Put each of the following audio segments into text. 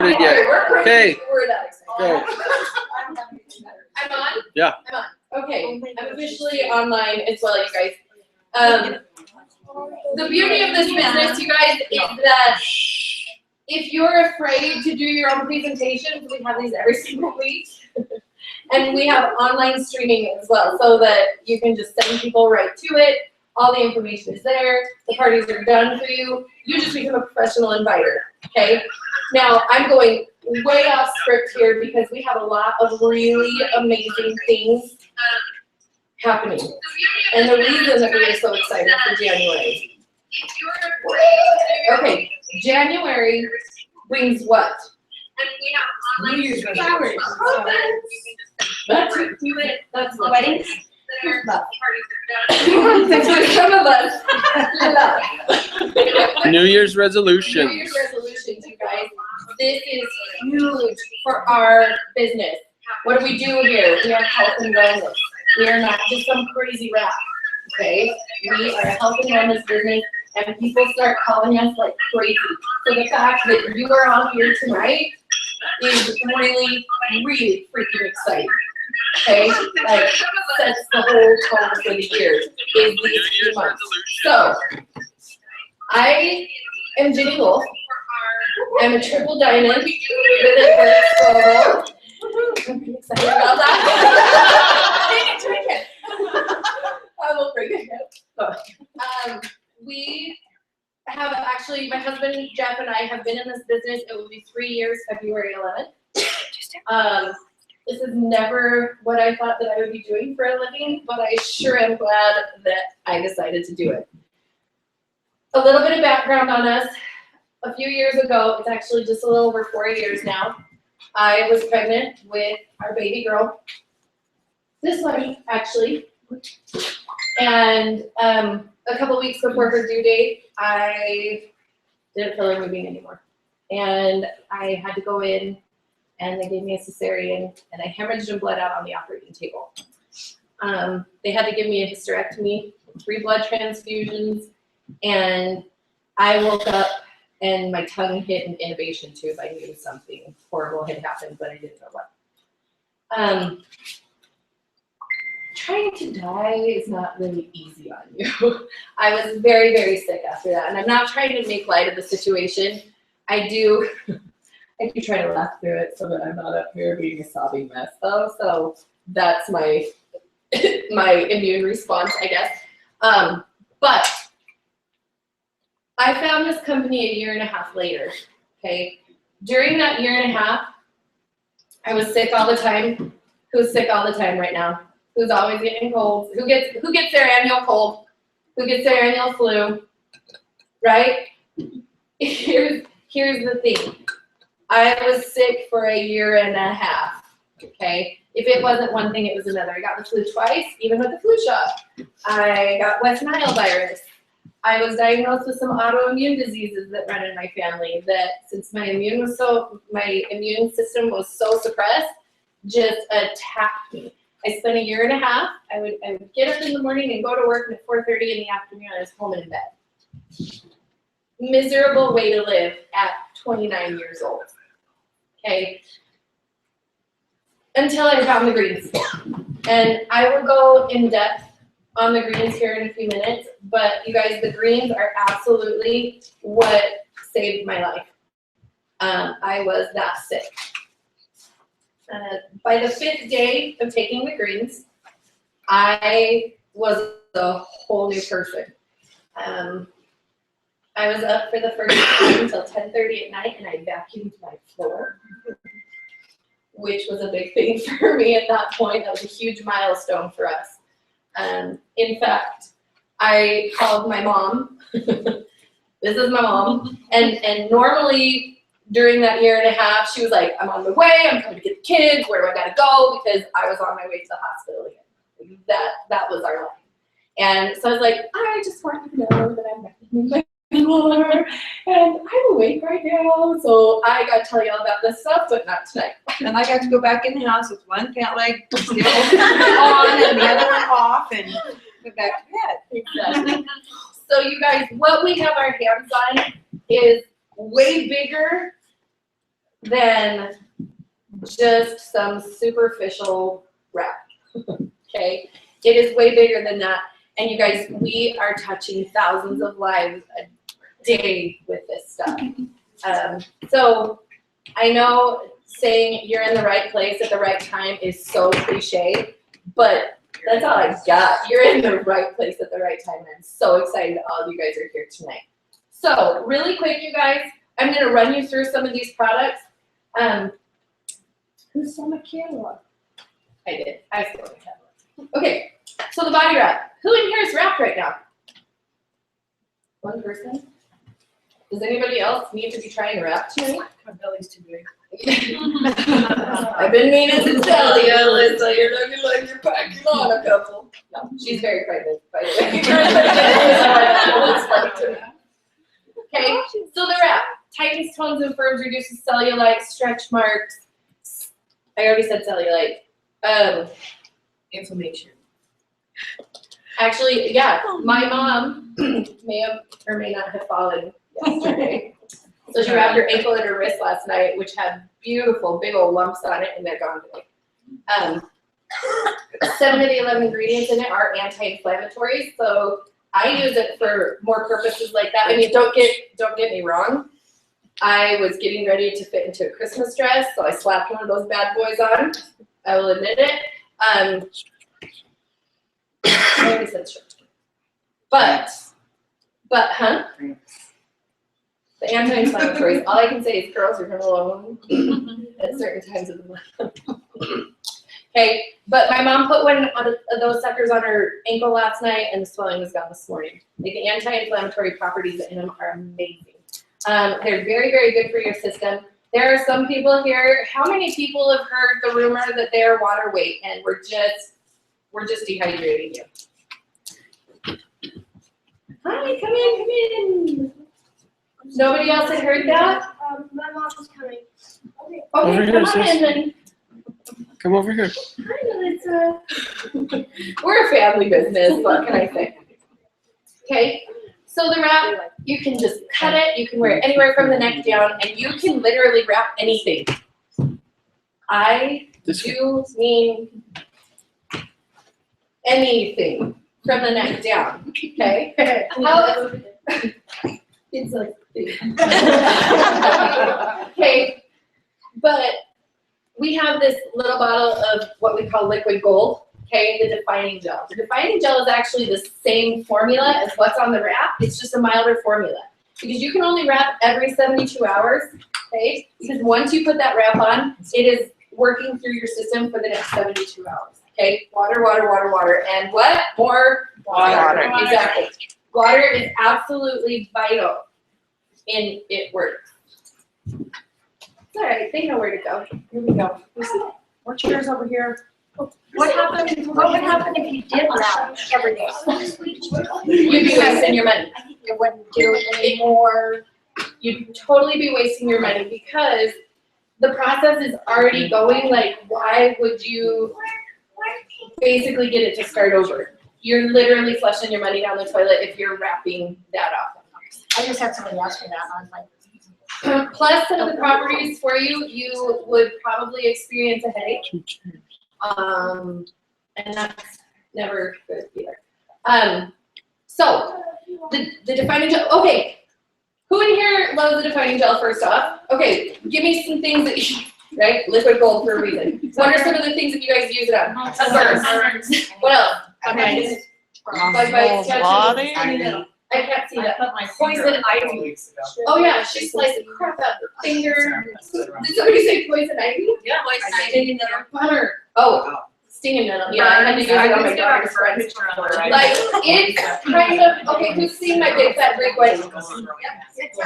Okay. We're that excited. Go. I'm on? Yeah. I'm on. Okay. I'm officially online as well, you guys. The beauty of this business, you guys, is that if you're afraid to do your own presentations, we have these every single week. And we have online streaming as well, so that you can just send people right to it. All the information is there. The parties are done for you. You just become a professional inviter, okay? Now, I'm going way off script here because we have a lot of really amazing things happening. And the reason that we are so excited for January. Okay, January brings what? New Year's resolution. That's Weddings? love. Some of us love. New Year's New resolutions. Year's resolutions, you guys. This is huge for our business. What do we do here? We are health and wellness. We are not just some crazy rap, okay? We are a health and wellness business, and people start calling us like crazy. So the fact that you are on here tonight is really, really freaking exciting. Okay, like sets the whole tone for the year is these 2 months. So I am Ginny Wolfe. I'm a triple diamond with a birth photo. I'm pretty excited about that. I will bring it up. We have actually, my husband Jeff and I have been in this business. It will be 3 years, February 11th. This is never what I thought that I would be doing for a living, but I sure am glad that I decided to do it. A little bit of background on us. A few years ago, it's actually just a little over 4 years now, I was pregnant with our baby girl. This one, actually. And a couple weeks before her due date, I didn't feel like moving anymore. And I had to go in, and they gave me a cesarean, and I hemorrhaged and bled out on the operating table. They had to give me a hysterectomy, 3 blood transfusions, and I woke up and my tongue hit an intubation tube. I knew something horrible had happened, but I didn't know what. Trying to die is not really easy on you. I was very, very sick after that, and I'm not trying to make light of the situation. I do try to laugh through it so that I'm not up here being a sobbing mess, though. So that's my my immune response, I guess. But I found this company a 1.5 years later. Okay, during that 1.5 years, I was sick all the time. Who's sick all the time right now? Who's always getting colds? Who gets their annual cold? Who gets their annual flu? Right? Here's the thing. I was sick for a 1.5 years, okay? If it wasn't one thing, it was another. I got the flu twice, even with the flu shot. I got West Nile virus. I was diagnosed with some autoimmune diseases that run in my family that, since my immune system was so suppressed, just attacked me. I spent a 1.5 years. I would get up in the morning and go to work, and at 4:30 in the afternoon, I was home and in bed. Miserable way to live at 29 years old. Okay, until I found the greens. And I will go in depth on the greens here in a few minutes, but you guys, the greens are absolutely what saved my life. I was that sick. By the 5th day of taking the greens, I was a whole new person. I was up for the first time until 10:30 at night, and I vacuumed my floor, which was a big thing for me at that point. That was a huge milestone for us. In fact, I called my mom. This is my mom. And normally during that 1.5 years, she was like, I'm on my way. I'm coming to get the kids. Where do I got to go? Because I was on my way to the hospital again. That was our life. And so I was like, I just want you to know that I'm not in my anymore, and I'm awake right now, so I got to tell you all about this stuff, but not tonight. And I got to go back in the house with one pant leg still on and the other one off, and go back to bed. Exactly. So you guys, what we have our hands on is way bigger than just some superficial wrap. Okay, it is way bigger than that. And you guys, we are touching thousands of lives a day with this stuff. So I know saying you're in the right place at the right time is so cliche, but that's all I got. You're in the right place at the right time. And I'm so excited all of you guys are here tonight. So really quick, you guys, I'm going to run you through some of these products. Who saw my camera? I did. I stole my camera. Okay, so the body wrap. Who in here is wrapped right now? One person? Does anybody else need to be trying to wrap tonight? My belly's too big. I've been meaning to tell you, Alyssa, you're looking like you're packing on a couple. No, she's very pregnant, by the way. Okay, so the wrap. Tightens, tones, and firms, reduces cellulite, stretch marks. I already said cellulite. Inflammation. Actually, yeah, my mom may have or may not have fallen yesterday. So she wrapped her ankle and her wrist last night, which had beautiful big old lumps on it, and they're gone today. 7 of the 11 ingredients in it are anti-inflammatories, so I use it for more purposes like that. I mean, don't get me wrong. I was getting ready to fit into a Christmas dress, so I slapped one of those bad boys on. I will admit it. I already said shirt. But, huh? The anti-inflammatories, all I can say is girls are going alone at certain times of the month. Okay, but my mom put one of those suckers on her ankle last night, and the swelling was gone this morning. Like, the anti-inflammatory properties in them are amazing. They're very, very good for your system. There are some people here. How many people have heard the rumor that they're water weight, and we're just dehydrating you? Hi, come in. Nobody else had heard that? My mom's coming. Okay, Over here, come on sis. in then. Come over here. Hi, Melissa. We're a family business, what can I say? Okay, so the wrap, you can just cut it, you can wear it anywhere from the neck down, and you can literally wrap anything. I do mean anything from the neck down, okay? It's like, okay, but we have this little bottle of what we call liquid gold, okay, the defining gel. The defining gel is actually the same formula as what's on the wrap. It's just a milder formula because you can only wrap every 72 hours, okay? Because once you put that wrap on, it is working through your system for the next 72 hours, okay? Water, water, water, water, and what? More water. Exactly. Water is absolutely vital in it works. It's all right, they know where to go. Here we go. More chairs over here. What would happen if you did wrap every day? You'd be wasting your money. It wouldn't do it anymore. You'd totally be wasting your money because the process is already going. Like, why would you basically get it to start over? You're literally flushing your money down the toilet if you're wrapping that off. I just had somebody ask me that, and I was like, Plus, some of the properties for you, you would probably experience a headache. And that's never good either. So, the defining gel, okay. Who in here loves the defining gel first off? Okay, give me some things that you, right? Liquid gold for a reason. What are some of the things that you guys use it on? Sunburns. What else? Okay. Bug bites, tattoos. I can't see that. Poison ivy. Oh yeah, she sliced the crap out of her finger. Did somebody say poison ivy? Yeah, Stinging nettle. Butter. Oh, stinging nettle. Yeah, I had to use it on my daughter's friends. Like, it's kind of, okay, who's seen my big fat Greek wedding? It's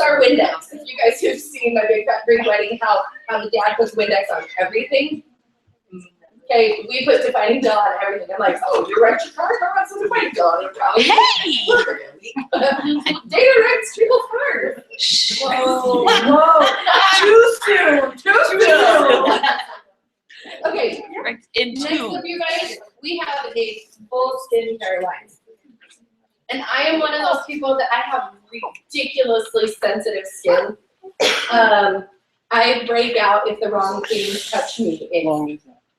our Windex. If you guys have seen my big fat Greek wedding, how the dad puts Windex on everything. Okay, we put defining gel on everything. I'm like, oh, you wrecked your car? How about some defining gel on your car? Hey! Data wrecks people's cars. Whoa. Too soon. Okay, next up, you guys, we have a full skincare line. And I am one of those people that I have ridiculously sensitive skin. I break out if the wrong things touch me.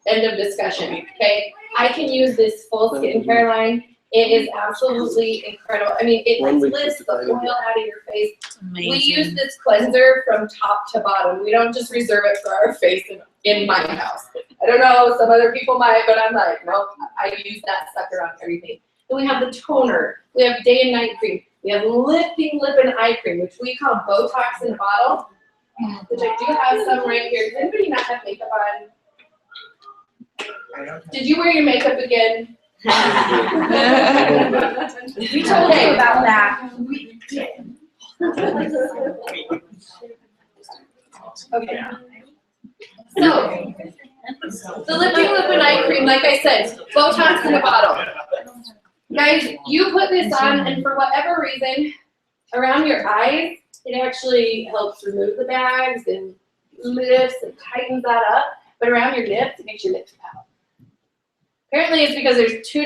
End of discussion, okay? I can use this full skincare line. It is absolutely incredible. I mean, it lifts the oil out of your face. Amazing. We use this cleanser from top to bottom. We don't just reserve it for our face in my house. I don't know, some other people might, but I'm like, nope, I use that sucker on everything. Then we have the toner. We have day and night cream. We have lifting lip and eye cream, which we call Botox in a bottle, which I do have some right here. Does anybody not have makeup on? Did you wear your makeup again? We told you about that. We did. Okay. So, the lifting lip and eye cream, like I said, Botox in a bottle. Guys, you put this on, and for whatever reason, around your eyes, it actually helps remove the bags and lifts and tightens that up. But around your lips, it makes your lips pout. Apparently, it's because there's two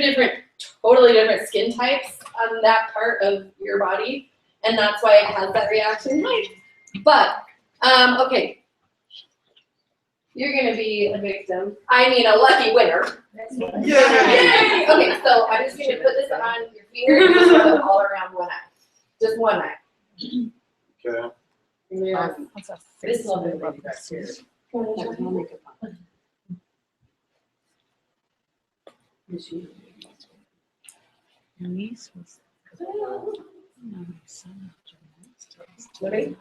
totally different skin types on that part of your body, and that's why it has that reaction. But, okay. You're gonna be a victim. I mean, a lucky winner. Yay! Okay, so I'm just gonna put this on your finger and just rub it all around one eye. Just one eye. Okay. Yeah. This little bit right here.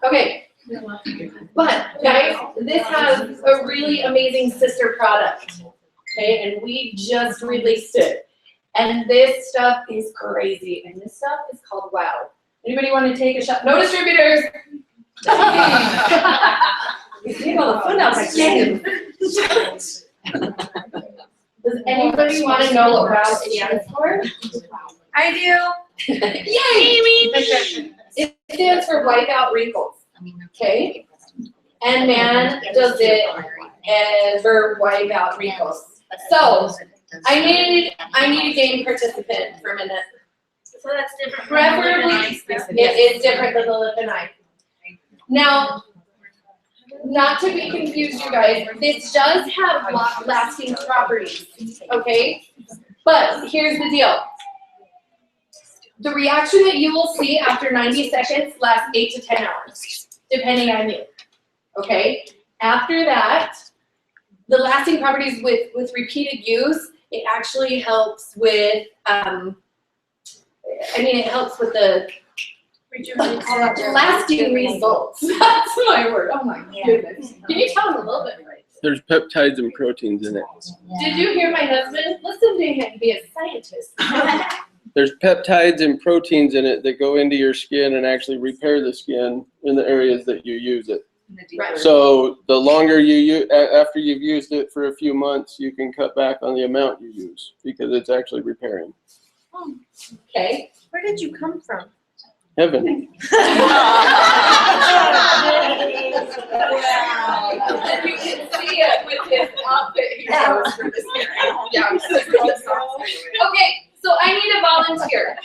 Okay. But guys, this has a really amazing sister product. Okay, and we just released it. And this stuff is crazy. And this stuff is called Wow. Anybody want to take a shot? No distributors. You see all the fun out there. Does anybody want to know what Wow stands for? I do. Yay! It stands for wipe out wrinkles. Okay? And man does it ever wipe out wrinkles. So I need a game participant for a minute. So that's different. Preferably, it is different than the lip and eye. Now, not to be confused, you guys, this does have lasting properties, okay? But here's the deal. The reaction that you will see after 90 seconds lasts 8 to 10 hours, depending on you, okay? After that, the lasting properties with repeated use, it actually helps with, it helps with the lasting results. That's my word. Oh my goodness. Can you tell them a little bit right? There's peptides and proteins in it. Did you hear my husband? Listen to him be a scientist. There's peptides and proteins in it that go into your skin and actually repair the skin in the areas that you use it. Right. So the longer you use, after you've used it for a few months, you can cut back on the amount you use because it's actually repairing. Okay. Where did you come from? Heaven. And you can see it with his outfit he chose for this hearing. Yeah. Okay, so I need a volunteer.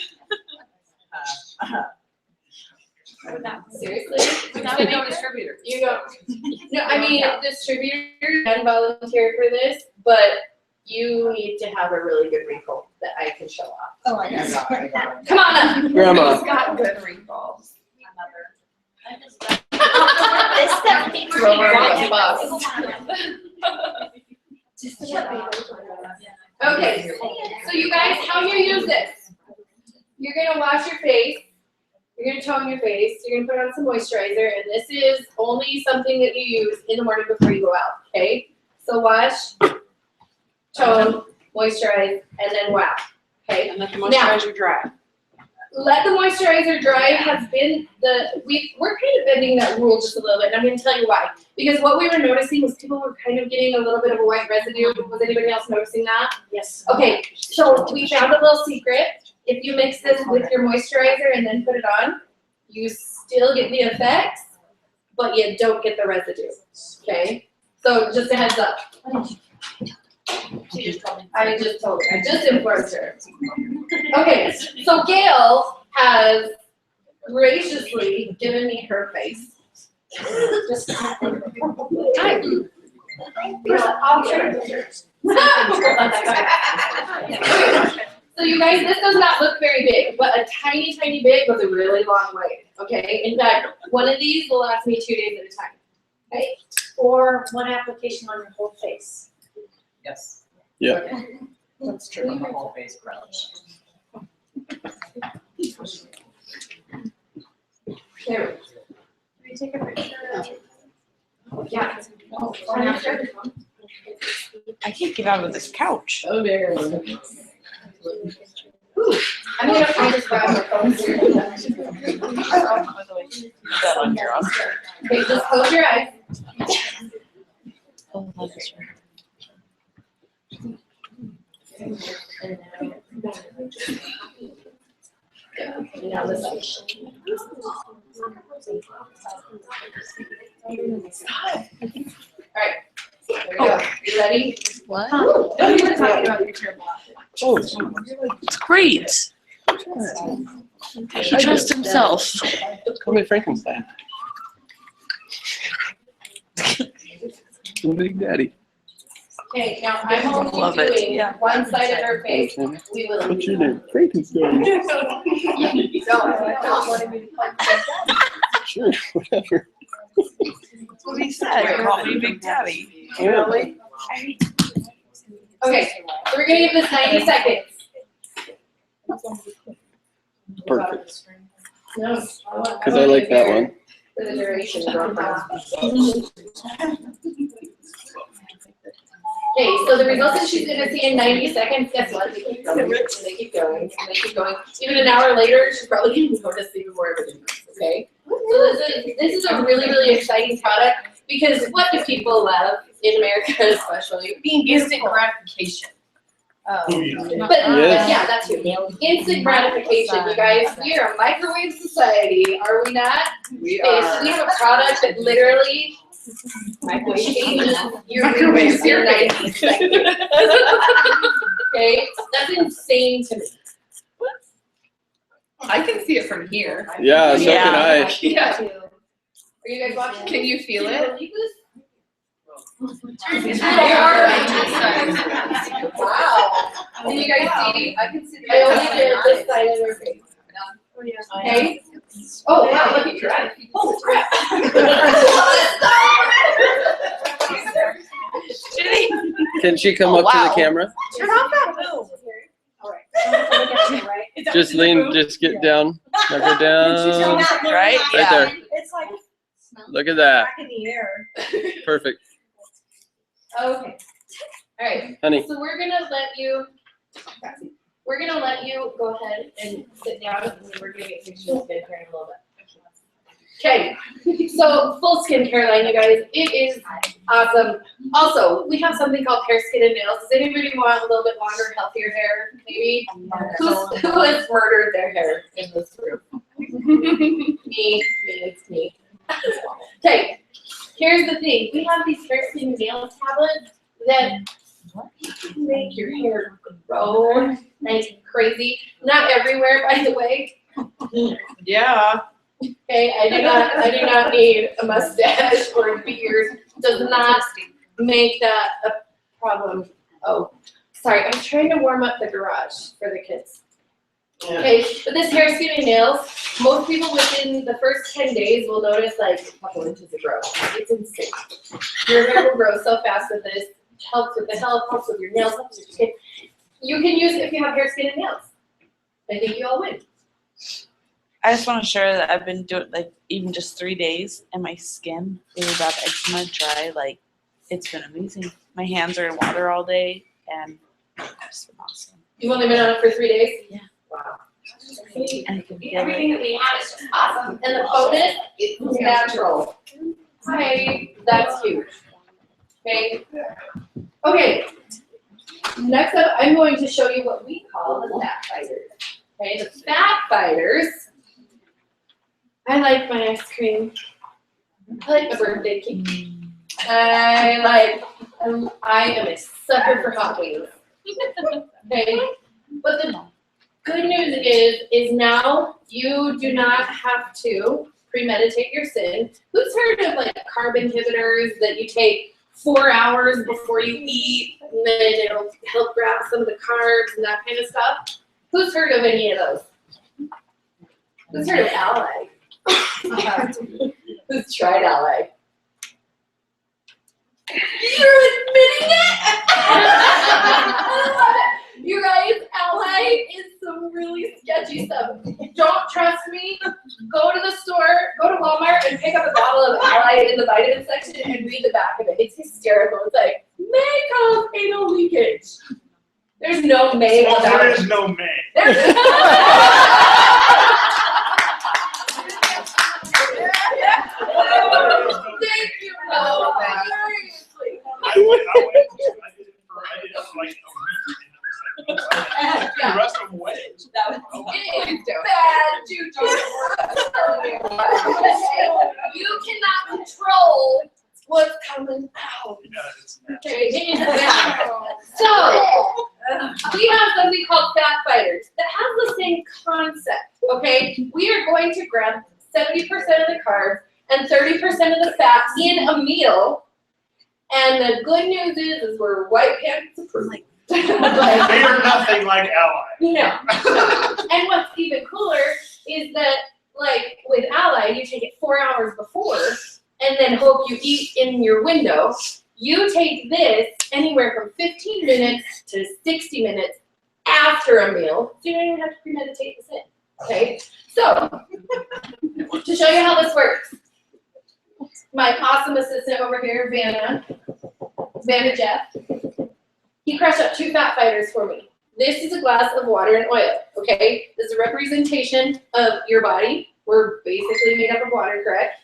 Seriously? No distributor. You don't. No, I mean, distributor can volunteer for this, but you need to have a really good wrinkle that I can show off. Oh, I know. Come on up. Grandma. Who's got good wrinkles? This 73 Okay, so you guys, how you use this? You're gonna wash your face. You're gonna tone your face. You're gonna put on some moisturizer, and this is only something that you use in the morning before you go out. Okay, so wash, tone, moisturize, and then wow. Okay, And let the moisturizer dry. let the moisturizer dry has been we're kind of bending that rule just a little bit, and I'm going to tell you why. Because what we were noticing was people were kind of getting a little bit of a white residue. Was anybody else noticing that? Yes. Okay, so we found a little secret. If you mix this with your moisturizer and then put it on, you still get the effects, but you don't get the residue. Okay, so just a heads up. She just told me. I just told her. I just influenced her. Okay, so Gail has graciously given me her face. Just. Hi. I'll trade pictures. So you guys, this does not look very big, but a tiny, tiny bit goes a really long way, okay? In fact, one of these will last me 2 days at a time, okay? Or one application on your whole face. Yes, Yeah. that's true on the whole face crouch. There Can we take a picture? we go. Yeah. I can't get out of this couch. Oh, there. I'm gonna find this grab my phone. That on your own. Okay, just close your eyes. Oh, that is right. Now this side. Alright, there we go. You ready? What? Don't even talk about your terrible outfit. Oh, It's great. He trusts himself. call me Frankenstein. Big Daddy. Okay, now I'm only Love it, doing yeah. one side of her face. What's We will. your name? Frankenstein. Sure, whatever. That's what he said. Call me Big Daddy. Yeah. Okay, so we're gonna give this 90 seconds. Perfect. No. Because I like that one. For the duration. Okay, so the results that she's gonna see in 90 seconds, guess what? They keep going, and they keep going, and they keep going. Even an hour later, she's probably gonna notice even more of a difference, okay? So this is a really, really exciting product, because what do people love in America especially? Being instant gratification. But, Yes. yeah, that too. Instant gratification, you guys. We are a microwave society, are we not? We Okay, so we have a product that literally changes your Microwave mood in 90 seconds. Okay, that's insane to me. I can see it from here. Yeah, so can I. Yeah. Are you guys watching? Can you feel it? It's really hard. Wow. Can you guys see? I can see I only did this side of her face. Okay? Oh, wow, look at your eyes. Holy crap. Can she come Oh, up to wow. the camera? Turn off that boom. Just lean, just get down, knock her down. Right? Right Yeah. there. It's like Look at that. back in the air. Perfect. Okay. All right. Honey, So we're gonna let you go ahead and sit down, and then we're gonna get pictures of skincare in a little bit. Okay, so full skincare line, you guys. It is awesome. Also, we have something called hair, skin, and nails. Does anybody want a little bit longer, healthier hair? Maybe. Who has murdered their hair in this room? Me. It's me. Okay. Here's the thing. We have these hair, skin, and nails tablets that make your hair grow nice and crazy. Not everywhere, by the way. Yeah. Okay, I do not need a mustache or a beard. Does not make that a problem. Oh, sorry, I'm trying to warm up the garage for the kids. Okay, but this hair, skin, and nails, most people within the first 10 days will notice like a couple inches of growth. It's insane. Your hair will grow so fast with this. Helps with the health, helps with your nails, helps with your skin. You can use it if you have hair, skin, and nails. I think you all win. I just want to share that I've been doing like even just 3 days, and my skin really bad eczema, dry. Like it's been amazing. My hands are in water all day, and it's been awesome. You've only been on it for 3 days? Yeah. Wow. And I can feel Everything it. that we have is just awesome. And the bonus is natural. Okay, that's huge. Okay. Okay. Next up, I'm going to show you what we call the fat fighters. Okay, the fat fighters. I like my ice cream. I like my birthday cake. I am a sucker for hot wings. Okay, but the good news is now you do not have to premeditate your sin. Who's heard of like carb inhibitors that you take 4 hours before you eat, and then it'll help grab some of the carbs and that kind of stuff? Who's heard of any of those? Who's heard of Ally? Who's tried Ally? You're admitting it! I love it. You guys, Ally is some really sketchy stuff. Don't trust me? Go to the store, go to Walmart and pick up a bottle of Ally in the vitamin section and read the back of it. It's hysterical. It's like, may cause anal leakage. There's no may Well, about there it. is no may. There's Thank you, Mo. Seriously. I did it for like a week, and it was like, the rest of them away. It's bad juju. I'm telling you. You cannot control what's coming out. Yeah, it's Okay, it is bad. So, we have something called fat fighters that has the same concept, okay? We are going to grab 70% of the carbs and 30% of the fat in a meal. And the good news is we're white pants approved. They are nothing like Ally. No. And what's even cooler is that, like, with Ally, you take it 4 hours before and then hope you eat in your window. You take this anywhere from 15 minutes to 60 minutes after a meal, so you don't even have to premeditate this in, okay? So, to show you how this works, my awesome assistant over here, Vanna Jeff, he crushed up 2 fat fighters for me. This is a glass of water and oil, okay? This is a representation of your body. We're basically made up of water, correct?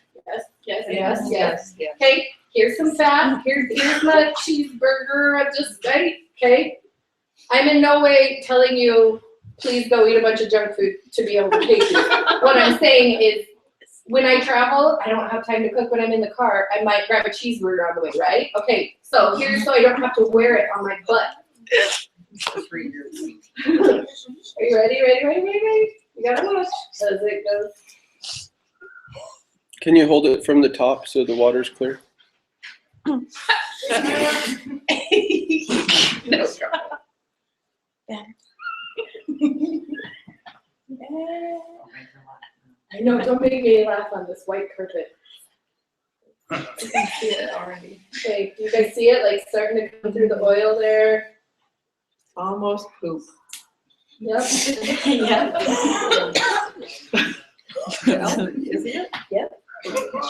Yes. Okay, here's some fat. Here's my cheeseburger I just ate, okay? I'm in no way telling you, please go eat a bunch of junk food to be able to take you. What I'm saying is, when I travel, I don't have time to cook when I'm in the car. I might grab a cheeseburger on the way, right? Okay, so here's so I don't have to wear it on my butt. Are you ready? You gotta watch as it goes. Can you hold it from the top so the water's clear? No trouble. I know, don't make me laugh on this white carpet. You can see it already. Okay, you guys see it, like, starting to come through the oil there? Almost poop. Yep. Is it? Yep.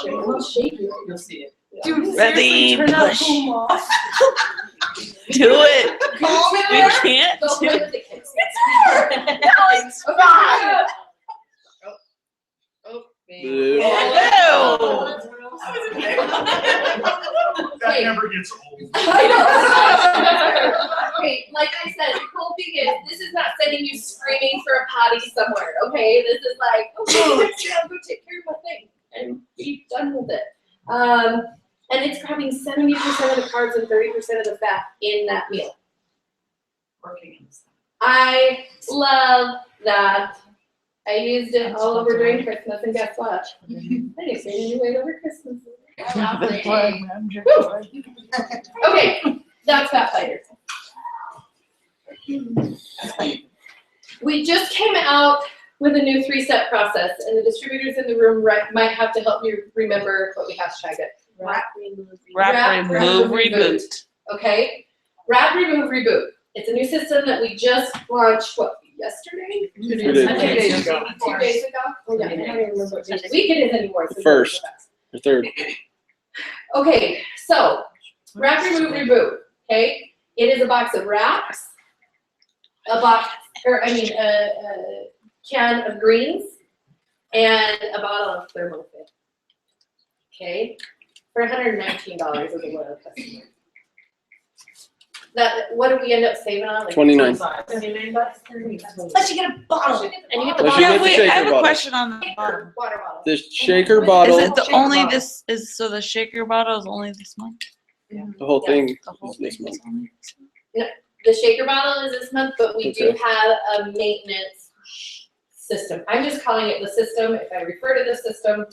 I'll shake you. You'll see it. Dude, Ready, seriously, turn that push. boom off. Do it. We can't Go do play it. with the kids. Alex, okay. Boo. No. That never gets old. I know. Okay, like I said, the cool thing is, this is not sending you screaming for a potty somewhere, okay? This is like, okay, I'll go take care of my thing and be done with it. And it's grabbing 70% of the carbs and 30% of the fat in that meal. I love that. I used it all over during Christmas, and guess what? I didn't gain any weight over Christmas. Okay, that's fat fighters. We just came out with a new 3-step process, and the distributors in the room might have to help me remember what we hashtag it. Wrap, remove, reboot. Okay? Wrap, remove, reboot. It's a new system that we just launched, what, yesterday? 2 days. 2 days ago. 2 days ago? Oh, yeah, I don't even remember what week it is anymore. So First. Or third. Okay, so wrap, remove, reboot. Okay, it is a box of wraps, a can of greens, and a bottle of thermofit. Okay, for $119 as a loyal customer. What do we end up saving on? Like 29. $29. Plus you get a bottle, and you get the Plus you bottle. get the Wait, shaker I have a bottle. question on the bottom. Water bottle. The shaker bottle, Is it the Shaker only bottle. this is so the shaker bottle is only this month? the whole Yeah. thing The whole is this thing month. is only this month? The shaker bottle is this month, but we do Okay. have a maintenance system. I'm just calling it the system. If I refer to the system,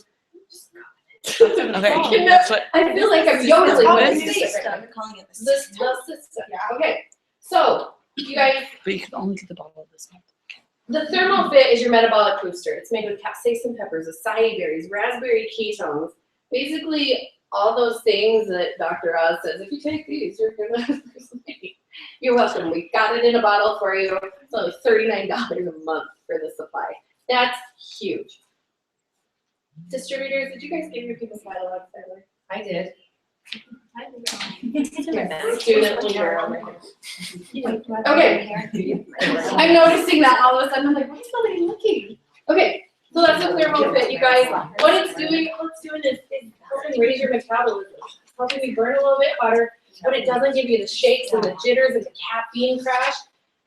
Okay, that's what, I feel like I'm It's yodeling called when the I say it. system. We're calling it the This, system. the system, okay. So, you guys, but you can only get the bottle of this. the Thermal Fit is your metabolic booster. It's made with capsaicin peppers, acai berries, raspberry ketones. Basically, all those things that Dr. Oz says, if you take these, you're gonna lose weight. You're welcome. We got it in a bottle for you. It's only $39 a month for the supply. That's huge. Distributors, did you guys give your people's catalogs earlier? I did. Student leader over here. Okay. I'm noticing that all of a sudden. I'm like, why is nobody looking? Okay, so that's the Thermal Fit, you guys. What it's doing is helping raise your metabolism. It's helping you burn a little bit hotter, but it doesn't give you the shakes and the jitters and the caffeine crash.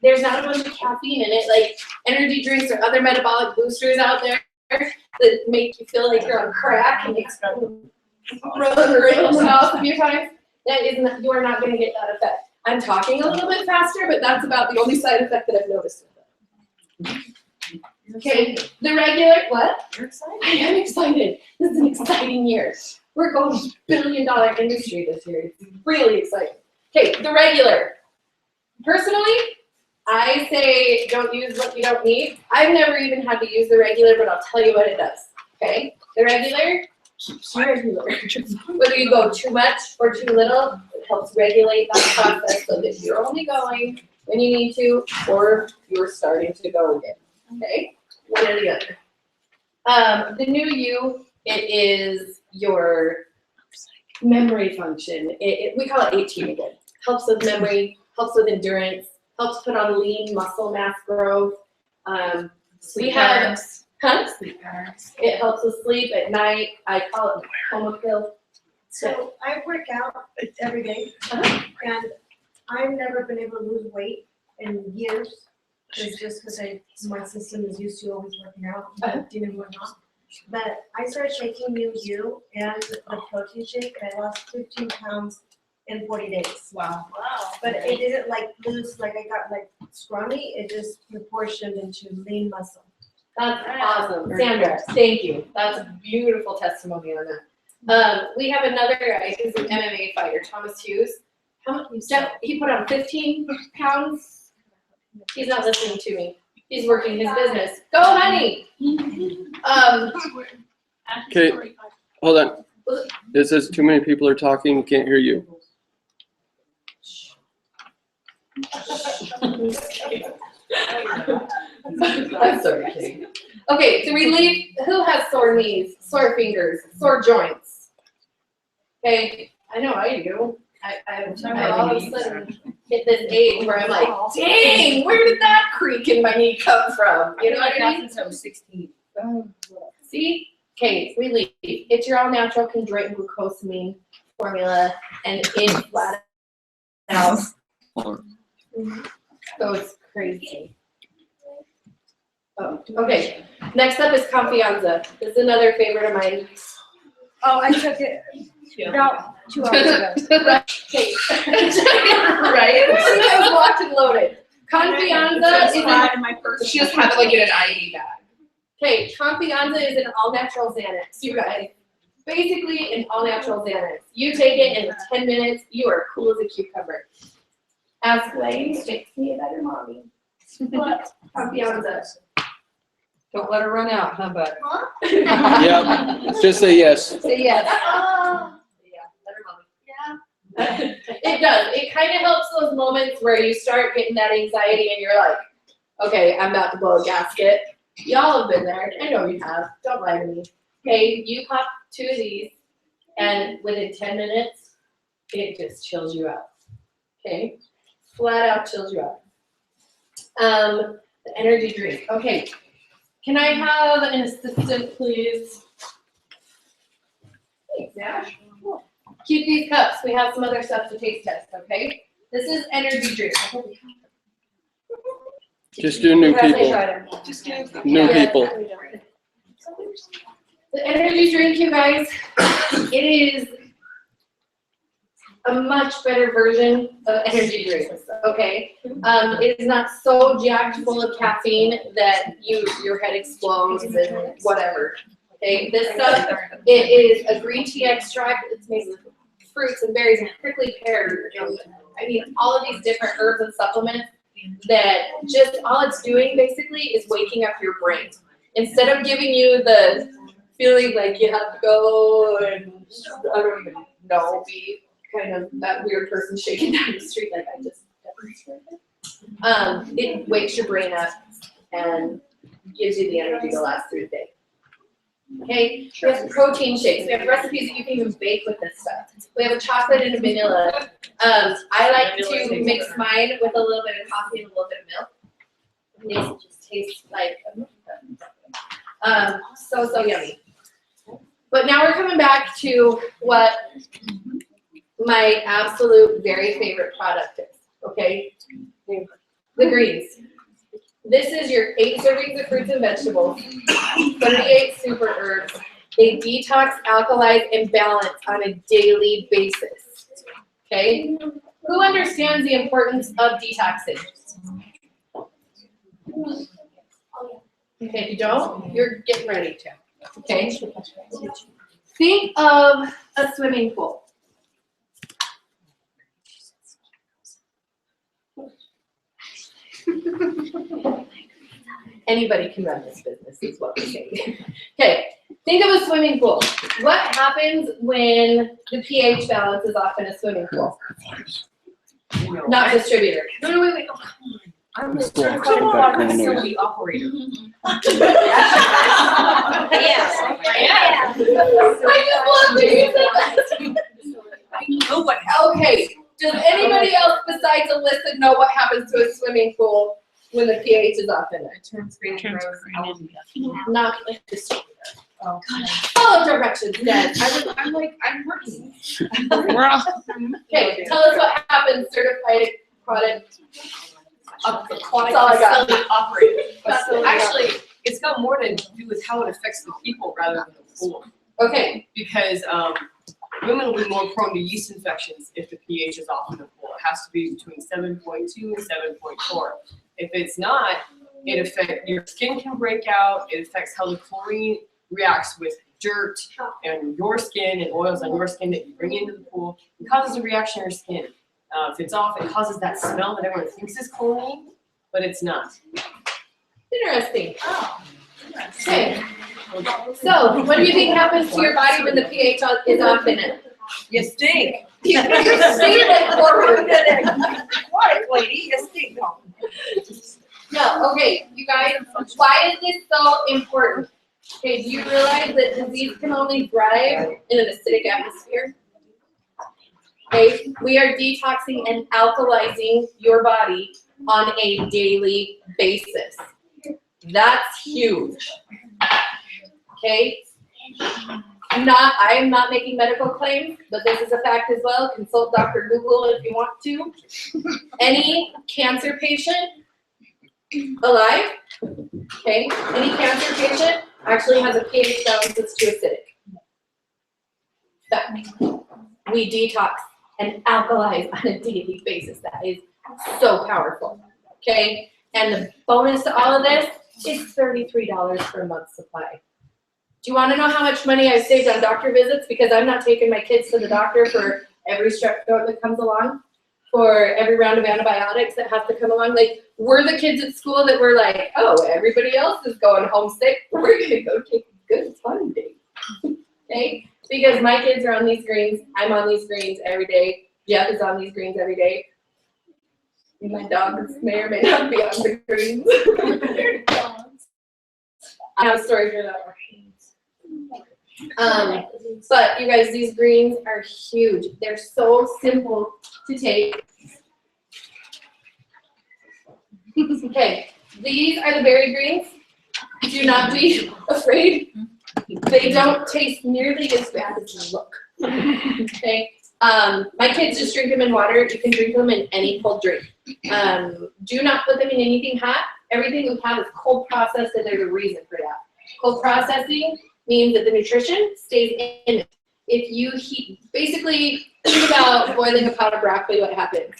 There's not a bunch of caffeine in it, like energy drinks or other metabolic boosters out there that make you feel like you're on crack and run around the house a few times. That is not, you are not going to get that effect. I'm talking a little bit faster, but that's about the only side effect that I've noticed with it. Okay, the regular, what? You're excited? I am excited. This is an exciting year. We're going to billion-dollar industry this year. It's really exciting. Okay, the regular. Personally, I say don't use what you don't need. I've never even had to use the regular, but I'll tell you what it does. Okay, the regular keeps you regular. Whether you go too much or too little, it helps regulate that process so that you're only going when you need to, or you're starting to go again. Okay, one or the other. The new you, it is your memory function. We call it 18 again. Helps with memory, helps with endurance, helps put on lean muscle mass growth. We have, Sleep patterns. it helps with sleep at night. I call it coma pill. So I work out every day, and I've never been able to lose weight in years. It's just because my system is used to always working out, and whatnot. But I started taking New You and the protein shake, and I lost 15 pounds in 40 days. Wow. But it didn't like lose, like I got like scrawny, it just proportioned into lean muscle. That's awesome. Sandra, thank you. That's a beautiful testimony on that. We have another guy who's an MMA fighter, Thomas Hughes. Jeff, he put on 15 pounds. He's not listening to me. He's working his business. Go, honey. Okay, hold on. It says too many people are talking, can't hear you. I'm sorry, kidding. Okay, to relieve, who has sore knees, sore fingers, sore joints? Okay, I know I do. I all of a sudden hit this age where I'm like, dang, where did that creak in my knee come from? You know what I mean? Since I was 16. See? Okay, relief. It's your all natural chondroitin glucosamine formula, and it's flat out. So it's crazy. Oh, okay. Next up is Confianza. This is another favorite of mine. Oh, I took it about 2 hours ago. Okay. Right? I was locked and loaded. Confianza is in my purse. She just had it like in an ID bag. okay. Confianza is an all-natural Xanax, you guys. Basically, an all-natural Xanax. You take it in 10 minutes, you are cool as a cucumber. Ask Lane, makes me a better mommy. But Confianza. Don't let her run out, huh, bud? Yeah, just say yes. Say yes. Oh. Yeah, better mommy. It does. It kind of helps those moments where you start getting that anxiety and you're like, okay, I'm about to blow a gasket. Y'all have been there. I know you have. Don't lie to me. Okay, you pop 2 of these, and within 10 minutes, it just chills you out. Okay, flat out chills you out. The energy drink. Okay, can I have an assistant, please? Thanks, Ash. Keep these cups. We have some other stuff to taste test, okay? This is energy drink. Just do new people. Just do. New Yeah. people. The energy drink, you guys, it is a much better version of energy drinks, okay? It is not so jacked full of caffeine that your head explodes and whatever. Okay, this stuff, it is a green tea extract. It's made with fruits and berries and prickly pear. I mean, all of these different herbs and supplements that just all it's doing basically is waking up your brain. Instead of giving you the feeling like you have to go and I don't even know, be kind of that weird person shaking down the street like I just it wakes your brain up and gives you the energy to last through the day. Okay, we have protein shakes. We have recipes that you can even bake with this stuff. We have a chocolate and a vanilla. I like to mix mine with a little bit of coffee and a little bit of milk. It just tastes like so yummy. But now we're coming back to what my absolute very favorite product is. Okay, the greens. This is your 8 servings of fruits and vegetables, 38 super herbs. They detox, alkalize, and balance on a daily basis. Okay? Who understands the importance of detoxing? Okay, if you don't, you're getting ready to. Okay? Think of a swimming pool. Anybody can run this business, is what we're saying. Okay, think of a swimming pool. What happens when the pH balance is off in a swimming pool? Not distributor. No, wait. Oh, come on. I'm a certified Come on. water facility operator. Yes. I just love to use that. I know what Okay, does anybody else besides Alyssa know what happens to a swimming pool when the pH is off in it? It turns green and grows. Not like distributor. Oh, Follow directions, Dad. I'm working. We're all, Okay, tell us what happens, certified product. Aquatic That's all I got. facility operator. That's all I got. Actually, it's got more to do with how it affects the people rather than the pool. Okay, Because women will be more prone to yeast infections if the pH is off in the pool. It has to be between 7.2 and 7.4. If it's not, it affects your skin can break out. It affects how the chlorine reacts with dirt and your skin and oils on your skin that you bring into the pool. It causes a reaction in your skin. If it's off, it causes that smell that everyone thinks is chlorine, but it's not. interesting. Okay, so what do you think happens to your body when the pH is off in it? You stink. You stay like forward. Quiet, lady. You stink. No, okay, you guys, why is this so important? Okay, do you realize that disease can only thrive in an acidic atmosphere? Okay, we are detoxing and alkalizing your body on a daily basis. That's huge. Okay? I am not making medical claims, but this is a fact as well. Consult Dr. Google if you want to. Any cancer patient alive, okay, any cancer patient actually has a pH balance that's too acidic. Fact. We detox and alkalize on a daily basis. That is so powerful, okay? And the bonus to all of this is $33 per month supply. Do you want to know how much money I've saved on doctor visits? Because I'm not taking my kids to the doctor for every strep throat that comes along, for every round of antibiotics that have to come along. Like, we're the kids at school that were like, oh, everybody else is going home sick. We're going to go take a good fun day. Okay? Because my kids are on these greens. I'm on these greens every day. Jeff is on these greens every day. And my dogs may or may not be on the greens. I have a story for that. But you guys, these greens are huge. They're so simple to take. Okay, these are the berry greens. Do not be afraid. They don't taste nearly as bad as they look. Okay, my kids just drink them in water. You can drink them in any cold drink. Do not put them in anything hot. Everything we have is cold processed, and there's a reason for that. Cold processing means that the nutrition stays in it. If you heat, basically, think about boiling a pot of broccoli, what happens?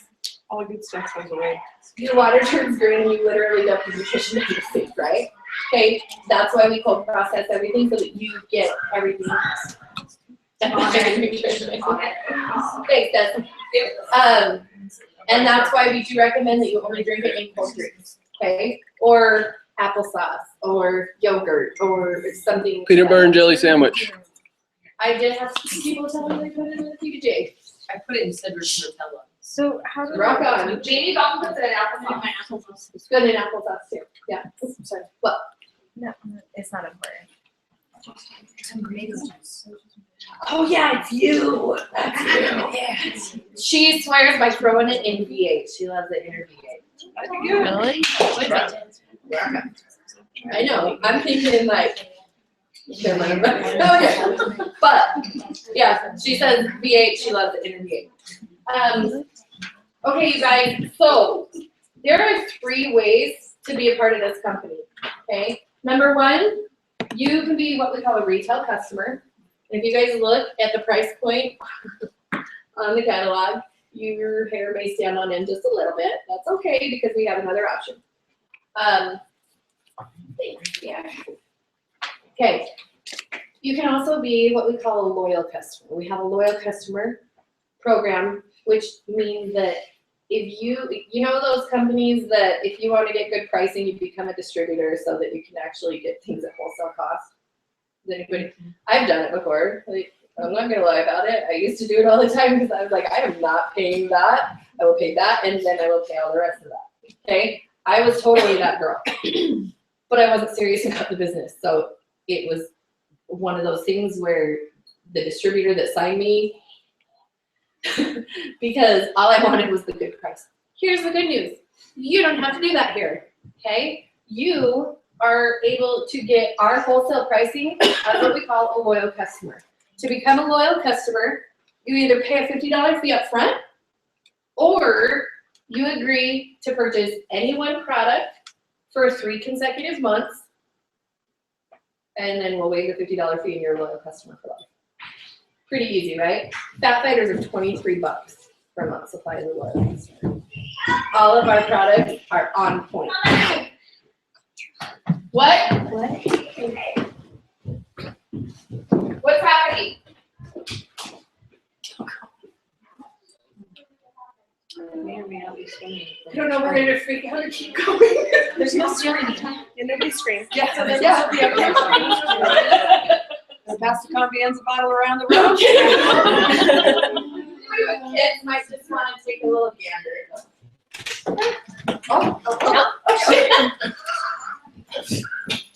All the good stuff goes away. Your water turns green and you literally dump the nutrition in the sink, right? Okay, that's why we cold process everything so that you get everything. Thanks, Des. And that's why we do recommend that you only drink it in cold drinks, okay? Or applesauce, or yogurt, or something. Peanut butter and jelly sandwich. I did have some people tell me they put it in the PBJ. I put it in Cedric's Nutella. So how do Rock on. Jamie often puts it in applesauce. It's good in applesauce too. Yeah. Oops, sorry. What? No, it's not important. Oh yeah, it's you. That's you. She swears by throwing it in V8. She loves it in her V8. Really? I know. I'm thinking like. Never mind. Okay. But yeah, she says V8. She loves it in her V8. Okay, you guys. So there are 3 ways to be a part of this company. Okay. Number 1, you can be what we call a retail customer. If you guys look at the price point on the catalog, your hair may stand on end just a little bit. That's okay because we have another option. Yeah. Okay. You can also be what we call a loyal customer. We have a loyal customer program, which means that if you know those companies that if you want to get good pricing, you become a distributor so that you can actually get things at wholesale cost. Anybody? I've done it before. Like, I'm not gonna lie about it. I used to do it all the time because I was like, I am not paying that. I will pay that, and then I will pay all the rest of that. Okay? I was totally that girl, but I wasn't serious about the business. So it was one of those things where the distributor that signed me, because all I wanted was the good price. Here's the good news. You don't have to do that here. Okay? You are able to get our wholesale pricing as what we call a loyal customer. To become a loyal customer, you either pay a $50 fee up front, or you agree to purchase any one product for 3 consecutive months, and then we'll waive the $50 fee and you're a loyal customer for life. Pretty easy, right? Fat Fighters are $23 for a month supply of the loyal customer. All of our products are on point. What? What's happening? I don't know whether to freak out or keep going. There's no stealing. And nobody screams. Yeah, so there's Yeah. Pass the convianza bottle around the room. Kids might just want to take a little gander. Oh,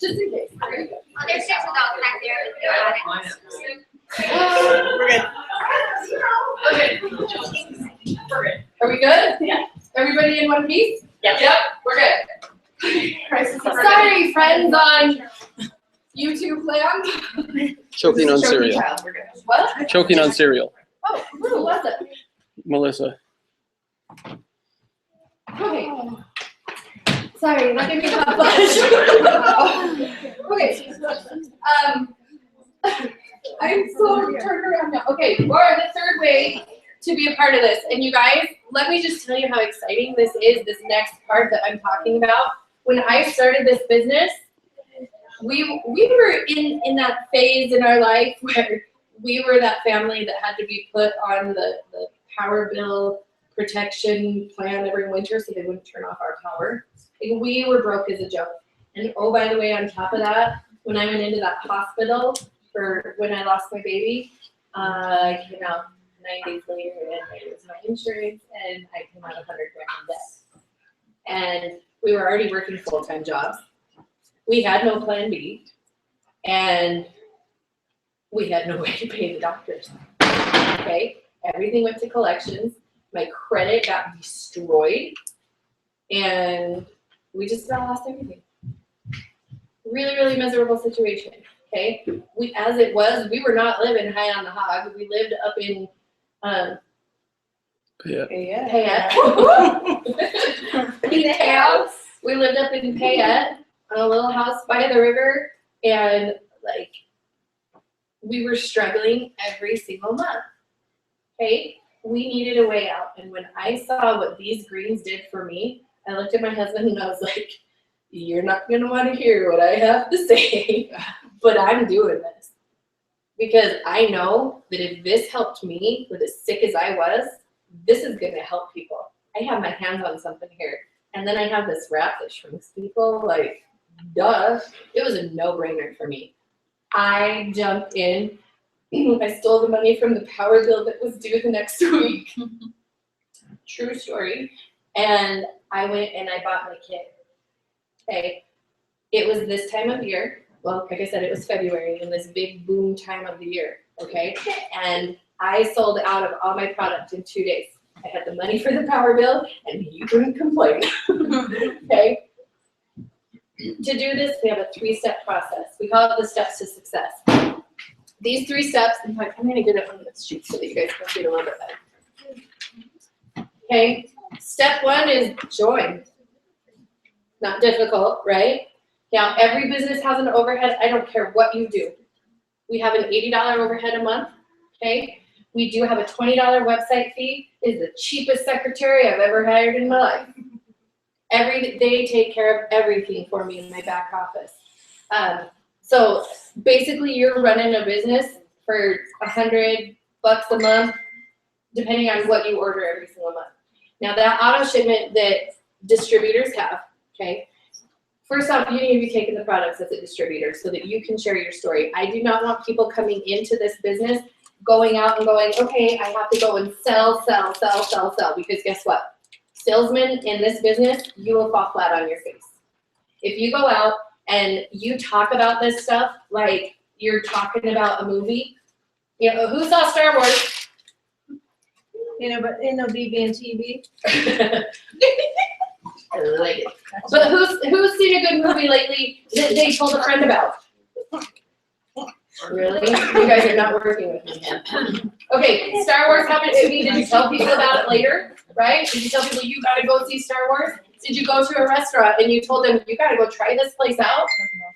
just in case. There you go. Oh, there's just adults back there. We're good. Are we good? Yeah. Everybody in one piece? Yep. Yep, we're good. Sorry, friends on YouTube land. Choking on cereal. We're good. What? Choking on cereal. Oh, who was it? Melissa. Okay. Sorry, that gave me a hot flash. Okay. I'm so turned around now. Okay, or the 3rd way to be a part of this. And you guys, let me just tell you how exciting this is, this next part that I'm talking about. When I started this business, we were in that phase in our life where we were that family that had to be put on the power bill protection plan every winter so they wouldn't turn off our power. Like, we were broke as a joke. And oh, by the way, on top of that, when I went into that hospital for when I lost my baby, I came out 9 days later and it was my insurance and I came out $100,000 in debt. And we were already working full-time jobs. We had no plan B, and we had no way to pay the doctors. Okay, everything went to collections. My credit got destroyed, and we just about lost everything. Really, really miserable situation. Okay, as it was, we were not living high on the hog. We lived up in Payette. We lived up in Payette on a little house by the river, and like we were struggling every single month. Okay, we needed a way out, and when I saw what these greens did for me, I looked at my husband and I was like, you're not gonna wanna hear what I have to say, but I'm doing this. Because I know that if this helped me with as sick as I was, this is gonna help people. I have my hands on something here. And then I have this wrap that shrinks people, like, duh. It was a no-brainer for me. I jumped in. I stole the money from the power bill that was due the next week. True story. And I went and I bought my kit. Okay. It was this time of year. Well, like I said, it was February in this big boom time of the year. Okay. And I sold out of all my product in 2 days. I had the money for the power bill and you couldn't complain. Okay. To do this, we have a 3-step process. We call it the steps to success. These 3 steps, in fact, I'm gonna get it on this sheet so that you guys can see it a little bit better. Okay, step 1 is join. Not difficult, right? Now, every business has an overhead. I don't care what you do. We have an $80 overhead a month, okay? We do have a $20 website fee. It's the cheapest secretary I've ever hired in my life. They take care of everything for me in my back office. So basically you're running a business for $100 a month, depending on what you order every single month. Now that auto shipment that distributors have, okay, first off, you need to be taking the products as a distributor so that you can share your story. I do not want people coming into this business, going out and going, okay, I have to go and sell, because guess what? Salesmen in this business, you will fall flat on your face. If you go out and you talk about this stuff like you're talking about a movie, you know, who saw Star Wars? You know, but in no BB and TV. I like it. But who's seen a good movie lately that they told a friend about? Really? You guys are not working with me. Okay, Star Wars happened to me. Did you tell people about it later? Right? Did you tell people you gotta go see Star Wars? Did you go to a restaurant and you told them you gotta go try this place out?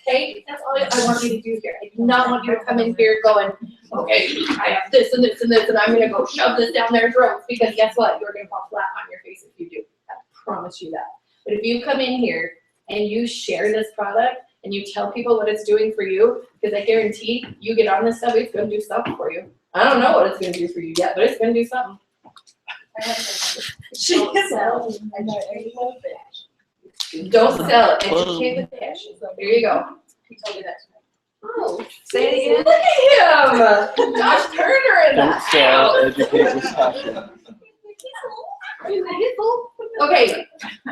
Okay, that's all I want you to do here. I do not want you to come in here going, okay, I have this and this and this, and I'm gonna go shove this down their throats, because guess what? You're gonna fall flat on your face if you do. I promise you that. But if you come in here and you share this product and you tell people what it's doing for you, because I guarantee you get on this stuff, it's gonna do something for you. I don't know what it's gonna do for you yet, but it's gonna do something. Don't sell, educate with passion. There you go. Oh, say it again. Look at him, Josh Turner in the Don't sell, house. educate with passion. Okay,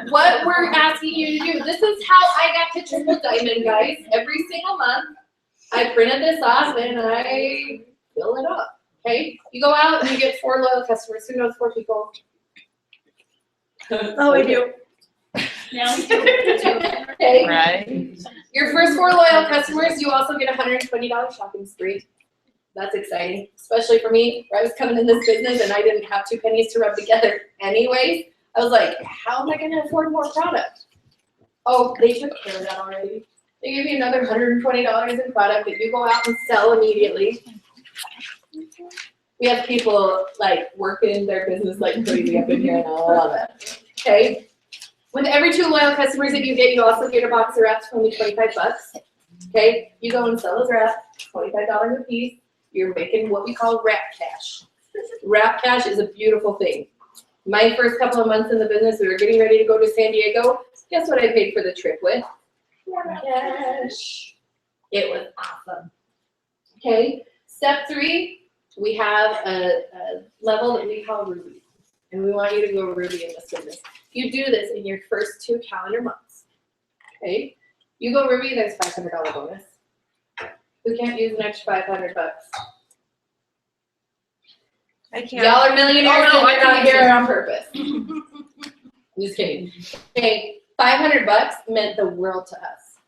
what we're asking you to do, this is how I got to Triple Diamond, guys. Every single month, I printed this off and I fill it up, okay? You go out and you get 4 loyal customers. Who knows 4 people? Oh, we do. Okay. Right? Your first 4 loyal customers, you also get a $120 shopping spree. That's exciting, especially for me, where I was coming in this business and I didn't have 2 pennies to rub together anyways. I was like, how am I gonna afford more product? Oh, they took care of that already. They give you another $120 in product that you go out and sell immediately. We have people like working their business like crazy up in here, and I love it. Okay. With every 2 loyal customers that you get, you also get a box of wraps for only $25. Okay. You go and sell those wraps, $25 a piece. You're making what we call wrap cash. Wrap cash is a beautiful thing. My first couple of months in the business, we were getting ready to go to San Diego. Guess what I paid for the trip with? Wrap cash. It was awesome. Okay. Step 3, we have a level that we call Ruby. And we want you to go Ruby in this business. You do this in your first 2 calendar months. Okay. You go Ruby, there's $500 bonus. Who can't use an extra $500? I can't. Y'all are millionaires, Oh, no, and I you're not can here use it. on purpose. Just kidding. Okay, $500 meant the world to us.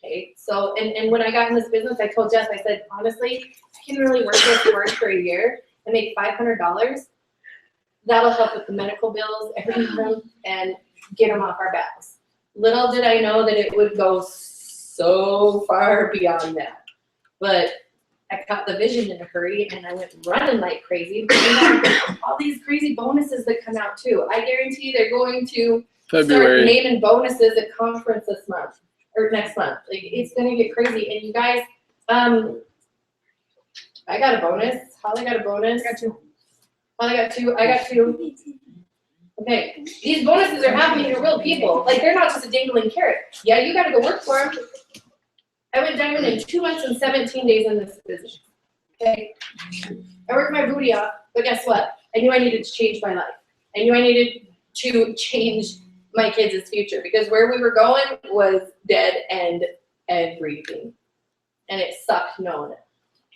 Okay, so and when I got in this business, I told Jess, I said, honestly, I can really work this hard for a year and make $500. That'll help with the medical bills every month and get them off our backs. Little did I know that it would go so far beyond that. But I got the vision in a hurry and I went running like crazy. But you know, all these crazy bonuses that come out too. I guarantee they're going to start February. naming bonuses at conference this month or next month. Like it's gonna get crazy. And you guys, I got a bonus. Holly got a bonus. I got two. Holly got two. I got two. Okay, these bonuses are happening to real people. Like they're not just a dangling carrot. Yeah, you gotta go work for them. I went diamond in 2 months and 17 days in this business. Okay, I worked my booty off, but guess what? I knew I needed to change my life. I knew I needed to change my kids' future because where we were going was dead and breathing, and it sucked knowing it.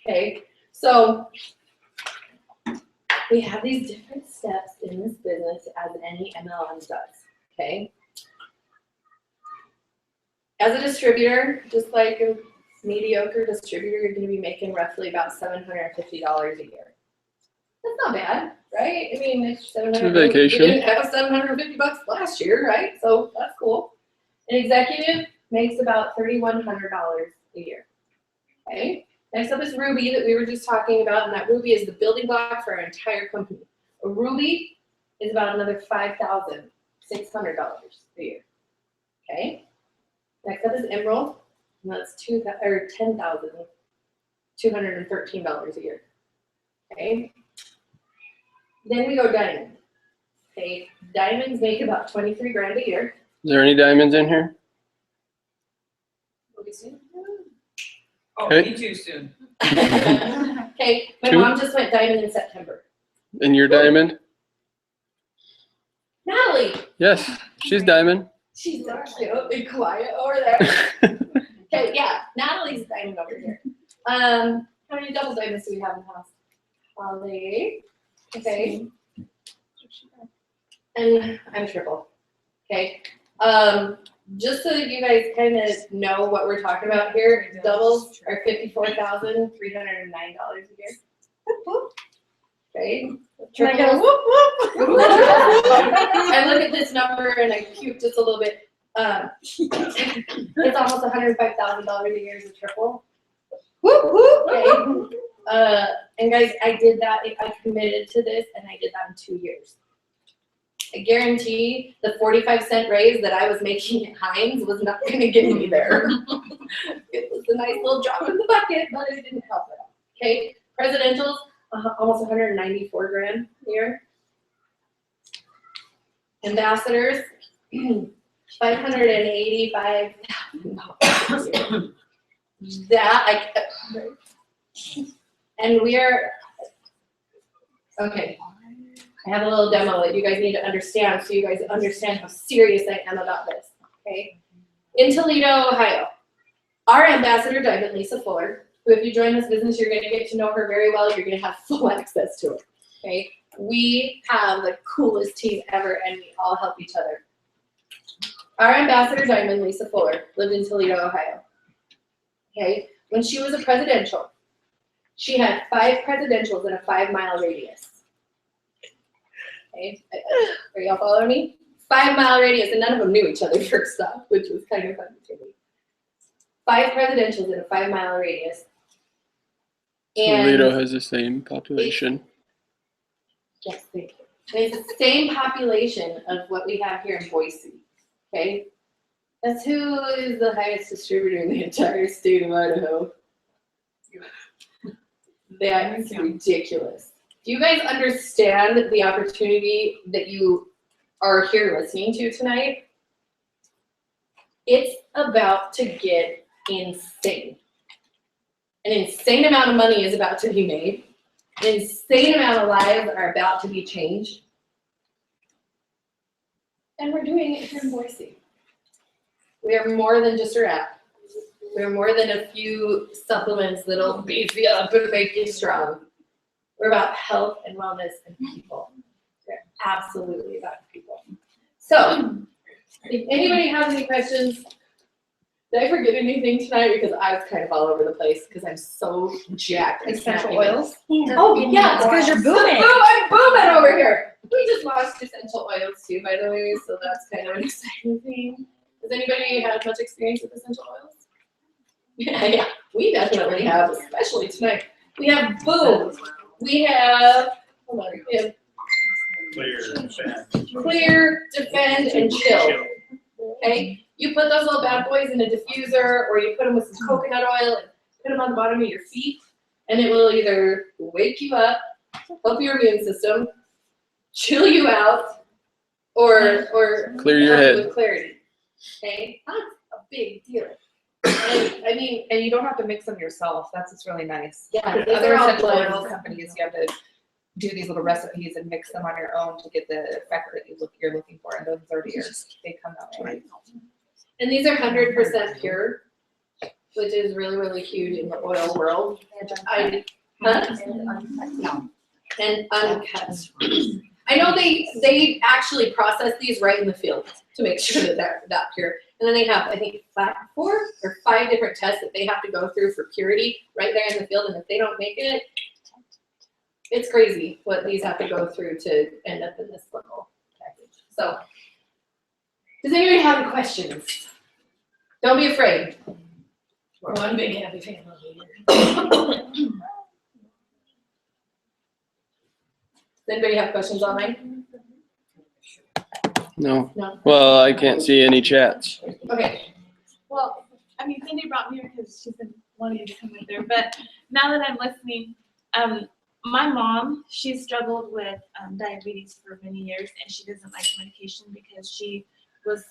Okay, so we have these different steps in this business as any MLM does. Okay, as a distributor, just like a mediocre distributor, you're going to be making roughly about $750 a year. That's not bad, right? I mean, it's $750. vacation. We didn't have $750 last year, right? So that's cool. An executive makes about $3,100 a year. Okay. Next up is Ruby that we were just talking about, and that Ruby is the building block for our entire company. A Ruby is about another $5,600 a year. Okay. Next up is Emerald, and that's $10,213 a year. Okay. Then we go Diamond. Okay, diamonds make about 23 grand a year. Is there any diamonds in here? Will be soon. Oh, Okay. me too soon. Okay, my Two? mom just went diamond in September. And your diamond? Natalie, Yes, she's diamond. she's so cute and quiet over there. Okay, yeah, Natalie's diamond over here. How many double diamonds do we have in the house? Holly. Okay. And I'm triple. Okay. Just so that you guys kind of know what we're talking about here, doubles are $54,309 a year. Okay. Can I get a Triples. I look at this number and I puke just a little bit. It's almost $105,000 a year as a triple. Okay. And guys, I did that. I committed to this, and I did that in 2 years. I guarantee the 45-cent raise that I was making at Heinz was not going to get me there. It was a nice little drop in the bucket, but it didn't help at all. Okay, presidentials, almost 194 grand a year. Ambassadors, $585,000 a year. And we are, okay, I have a little demo that you guys need to understand so you guys understand how serious I am about this, okay? In Toledo, Ohio, our ambassador, Diamond Lisa Fuller, who if you join this business, you're gonna get to know her very well, you're gonna have full access to her, okay? We have the coolest team ever and we all help each other. Our ambassador, Diamond Lisa Fuller, lived in Toledo, Ohio, okay? When she was a presidential, she had 5 presidentials in a 5-mile radius. Okay, are y'all following me? 5-mile radius, and none of them knew each other first off, which was kind of fun to me. 5 presidentials in a 5-mile radius. And Toledo has the same population. yes, thank you. It's the same population of what we have here in Boise. Okay, that's who is the highest distributor in the entire state of Idaho. That's ridiculous. Do you guys understand the opportunity that you are here listening to tonight? It's about to get insane. An insane amount of money is about to be made. An insane amount of lives are about to be changed. And we're doing it here in Boise. We are more than just a wrap. We're more than a few supplements that'll beef you up and make you strong. We're about health and wellness and people. We're absolutely about people. So, if anybody has any questions, did I forget anything tonight? Because I was kind of all over the place because I'm so jacked. Essential oils? Oh, yeah, It's because you're booming. I'm booming over here. We just launched essential oils too, by the way, so that's kind of an exciting thing. Does anybody have much experience with essential oils? Yeah, we definitely have, especially tonight. We have Boom. We have, hold on, we have Clear, defend. Clear, defend, and chill. Okay? You put those little bad boys in a diffuser, or you put them with some coconut oil and put them on the bottom of your feet, and it will either wake you up, help your immune system, chill you out, or Clear your help you head. with clarity. Okay? That's a big deal. I mean, And you don't have to mix them yourself. That's what's really nice. yeah, these Other are all essential oil blends. companies, you have to do these little recipes and mix them on your own to get the effect that you're looking for. And those are they come that way. And these are 100% pure, which is really, really huge in the oil world. And uncut. I know they actually process these right in the field to make sure that they're that pure. And then they have, I think, 4 or 5 different tests that they have to go through for purity right there in the field. And if they don't make it, it's crazy what these have to go through to end up in this little package. So, does anybody have any questions? Don't be afraid. We're one big happy family here. Does anybody have questions online? No. No? Well, I can't see any chats. Okay. Well, I mean, Cindy brought me here because she's been wanting to come in there. But now that I'm listening, my mom, she's struggled with diabetes for many years, and she doesn't like medication because she was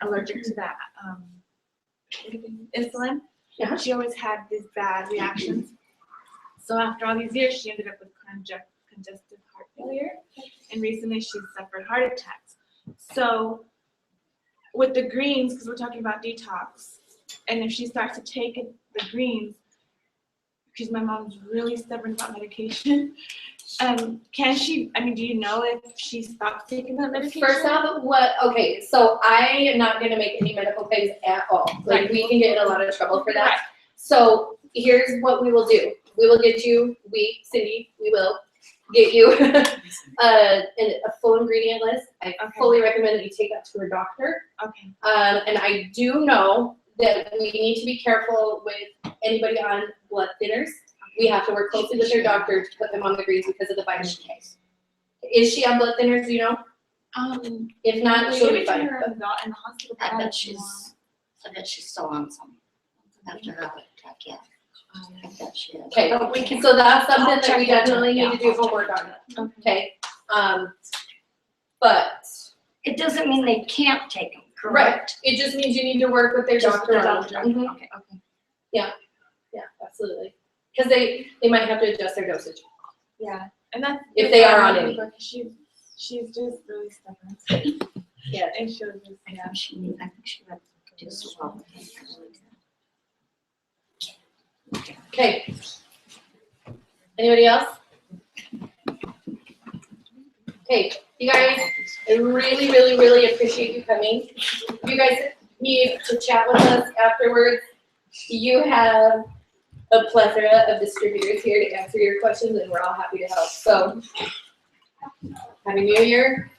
allergic to that insulin. Yeah. She always had these bad reactions. So after all these years, she ended up with congestive heart failure, and recently she suffered heart attacks. So with the greens, because we're talking about detox, and if she starts to take the greens, because my mom's really stubborn about medication, can she, I mean, do you know if she stopped taking that medication? First off, okay, so I am not gonna make any medical claims at all. Like, Right. we can get in a lot of trouble for that. Right. So here's what we will do. We will get you, Cindy, we will get you a full ingredient list. I fully recommend that you take that to a doctor. Okay. And I do know that we need to be careful with anybody on blood thinners. We have to work closely with their doctor to put them on the greens because of the vitamin K. Is she on blood thinners, do you know? If not, she'll be fine. Her in the hospital. I bet she's still on some after her heart attack, yeah. I bet she is. Okay, But we can, so that's something I'll that check we into it, definitely need yeah, to do I'll check homework on, okay? But, it doesn't mean they can't take them, right, correct? it just means you need to work with their Just doctor the on doctor. it. Mhm. Okay. Yeah, absolutely. Because they might have to adjust their dosage. Yeah, and that's If they are on any. She's just really stubborn. Yeah. And she'll just I think she would do so well with it. Okay. Anybody else? Okay, you guys, I really, really, really appreciate you coming. If you guys need to chat with us afterwards, you have a plethora of distributors here to answer your questions, and we're all happy to help. So, Happy New Year.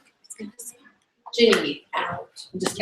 Ginny, out. Just